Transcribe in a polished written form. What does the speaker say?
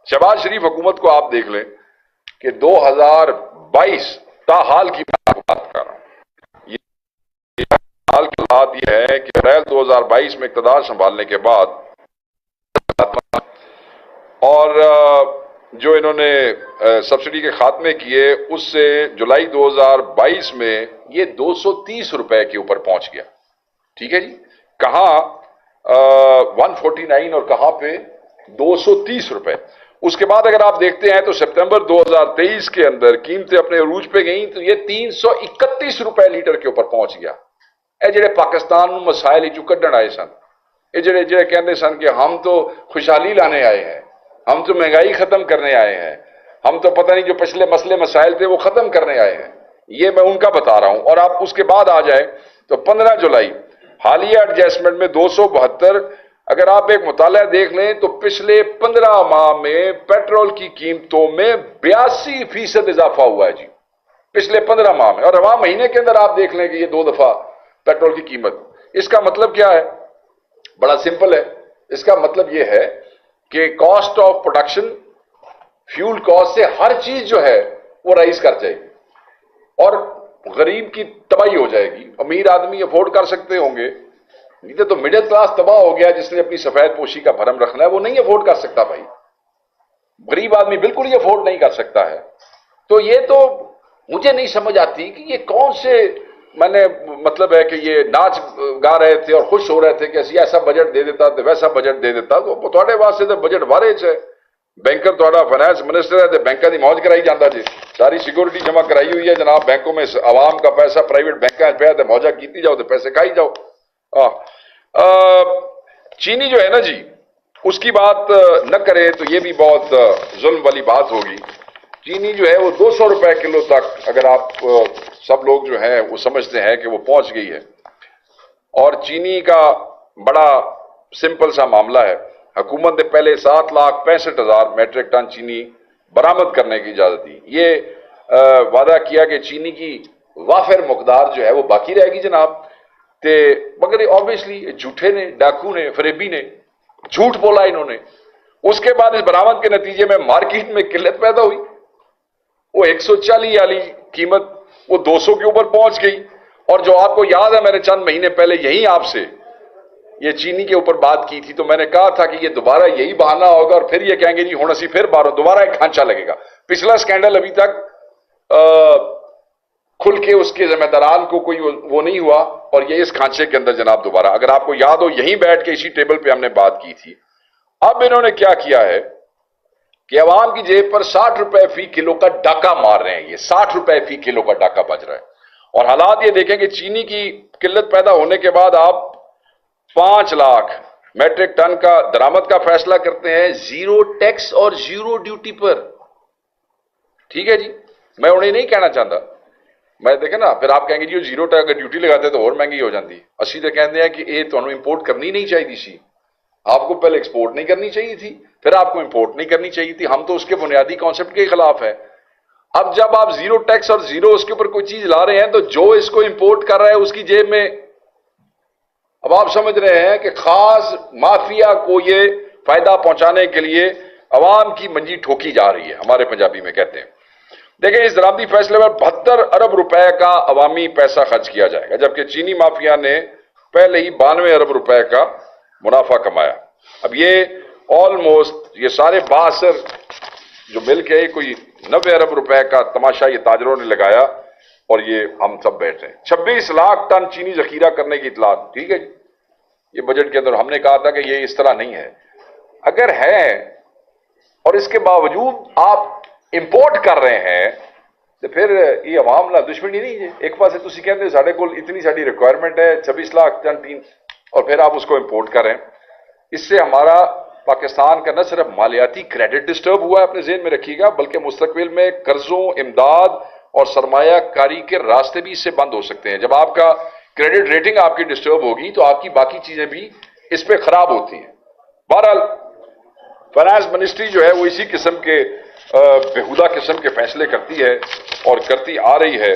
शहबाज शरीफ हुकूमत को आप देख लें कि 2022 ताहाल की मैं बात कर रहा हूं, ये हाल की बात यह है कि अप्रैल 2022 में इक़्तिदार संभालने के बाद और जो इन्होंने सब्सिडी के खात्मे किए, उससे जुलाई 2022 में ये 230 रुपए के ऊपर पहुंच गया। ठीक है जी, कहां 149 और कहां पे 230 रुपए। उसके बाद अगर आप देखते हैं तो सितंबर 2023 के अंदर कीमतें अपने अरूज पे गई तो ये 331 रुपए लीटर के ऊपर पहुंच गया। ਇਹ ਜਿਹੜੇ पाकिस्तान ਨੂੰ मसाइल चू ਕੱਢਣ आए सन, ये ਜਿਹੜੇ कहते सन कि हम तो खुशहाली लाने आए हैं, हम तो महंगाई खत्म करने आए हैं, हम तो पता नहीं जो पिछले मसले मसाइल थे वो खत्म करने आए हैं, ये मैं उनका बता रहा हूं। और आप उसके बाद आ जाए तो 15 जुलाई हालिया एडजस्टमेंट में 272। अगर आप एक मुताला देख लें तो पिछले 15 माह में पेट्रोल की कीमतों में 82% इजाफा हुआ है जी, पिछले 15 माह में। और रवां महीने के अंदर आप देख लें कि ये 2 दफा पेट्रोल की कीमत। इसका मतलब क्या है? बड़ा सिंपल है। इसका मतलब यह है कि cost of production, fuel cost से हर चीज जो है वो राइज कर जाएगी और गरीब की तबाही हो जाएगी। अमीर आदमी अफोर्ड कर सकते होंगे, नहीं तो मिडिल क्लास तबाह हो गया, जिसने अपनी सफेद पोशी का भरम रखना है वो नहीं अफोर्ड कर सकता भाई। गरीब आदमी बिल्कुल ही अफोर्ड नहीं कर सकता है। तो ये तो मुझे नहीं समझ आती कि ये कौन से, मैंने मतलब है कि ये नाच गा रहे थे और खुश हो रहे थे कि ऐसी ऐसा बजट दे देता तो वैसा बजट दे देता। तो थोड़े वास्ते तो बजट वारे च है। बैंकर थोड़ा फाइनेंस मिनिस्टर है तो बैंकों की मौज कराई जाता जी, सारी सिक्योरिटी जमा कराई हुई है जनाब बैंकों में, आवाम का पैसा प्राइवेट बैंक पे तो मौजा की जाओ तो पैसे खाई जाओ। चीनी जो है ना जी, उसकी बात न करे तो ये भी बहुत जुल्म वाली बात होगी। चीनी जो है वो 200 रुपए किलो तक, अगर आप सब लोग जो हैं वो समझते हैं कि वो पहुंच गई है। और चीनी का बड़ा सिंपल सा मामला है। हुकूमत ने पहले 7,65,000 मैट्रिक टन चीनी बरामद करने की इजाजत दी। ये वादा किया कि चीनी की वाफिर मकदार जो है वो बाकी रहेगी जनाब, ते मगर ऑब्वियसली झूठे ने, डाकू ने, फरेबी ने झूठ बोला इन्होंने। उसके बाद इस बरामद के नतीजे में मार्केट में किल्लत पैदा हुई। वो 140 वाली कीमत वो 200 के ऊपर पहुंच गई। और जो आपको याद है, मैंने चंद महीने पहले यही आपसे ये चीनी के ऊपर बात की थी, तो मैंने कहा था कि ये दोबारा यही बहाना होगा और फिर ये कहेंगे जी हुण असीं फिर दोबारा एक खांचा लगेगा। पिछला स्कैंडल अभी तक खुल के उसके जिम्मेदारान को कोई वो नहीं हुआ और ये इस खांचे के अंदर जनाब दोबारा, अगर आपको याद हो, यहीं बैठ के इसी टेबल पे हमने बात की थी। अब इन्होंने क्या किया है कि अवाम की जेब पर 60 रुपए फी किलो का डाका मार रहे हैं। ये 60 रुपए फी किलो का डाका बज रहा है। और हालात ये देखें कि चीनी की किल्लत पैदा होने के बाद आप 5 लाख मैट्रिक टन का दरामद का फैसला करते हैं जीरो टैक्स और जीरो ड्यूटी पर। ठीक है जी, मैं उन्हें नहीं कहना चाहता, मैं देखे ना फिर आप कहेंगे जी जीरो टैक्स अगर ड्यूटी लगाते तो और महंगी हो जाती। असी तो कहते हैं कि ये तो इंपोर्ट करनी नहीं चाहिए थी, आपको पहले एक्सपोर्ट नहीं करनी चाहिए थी, फिर आपको इंपोर्ट नहीं करनी चाहिए थी। हम तो उसके बुनियादी कॉन्सेप्ट के खिलाफ है। अब जब आप जीरो टैक्स और जीरो उसके ऊपर कोई चीज ला रहे हैं तो जो इसको इंपोर्ट कर रहा है उसकी जेब में, अब आप समझ रहे हैं कि खास माफिया को ये फायदा पहुंचाने के लिए अवाम की मंजी ठोकी जा रही है, हमारे पंजाबी में कहते हैं। देखिए, इस दरामदी फैसले पर 72 अरब रुपए का अवामी पैसा खर्च किया जाएगा, जबकि चीनी माफिया ने पहले ही 92 अरब रुपए का मुनाफा कमाया। अब ये ऑलमोस्ट ये सारे बासर जो मिल के कोई 90 अरब रुपए का तमाशा ये ताजरों ने लगाया और ये हम सब बैठे हैं। 26 लाख टन चीनी जखीरा करने की इतला। ठीक है जी, ये बजट के अंदर हमने कहा था कि ये इस तरह नहीं है। अगर है और इसके बावजूद आप इंपोर्ट कर रहे हैं तो फिर ये अवाम नाल दुश्मनी नहीं है। एक पासे तुसी कहते साडे कोल इतनी साडी रिक्वायरमेंट है 26 लाख टन टीन और फिर आप उसको इंपोर्ट करें। इससे हमारा पाकिस्तान का न सिर्फ मालियाती क्रेडिट डिस्टर्ब हुआ है, अपने ज़हन में रखिएगा, बल्कि मुस्तकबिल में कर्जों, इमदाद और सरमायाकारी के रास्ते भी इससे बंद हो सकते हैं। जब आपका क्रेडिट रेटिंग आपकी डिस्टर्ब होगी तो आपकी बाकी चीजें भी इस पे खराब होती हैं। बहरहाल फाइनेंस मिनिस्ट्री जो है वो इसी किस्म के बेहुदा किस्म के फैसले करती है और करती आ रही है।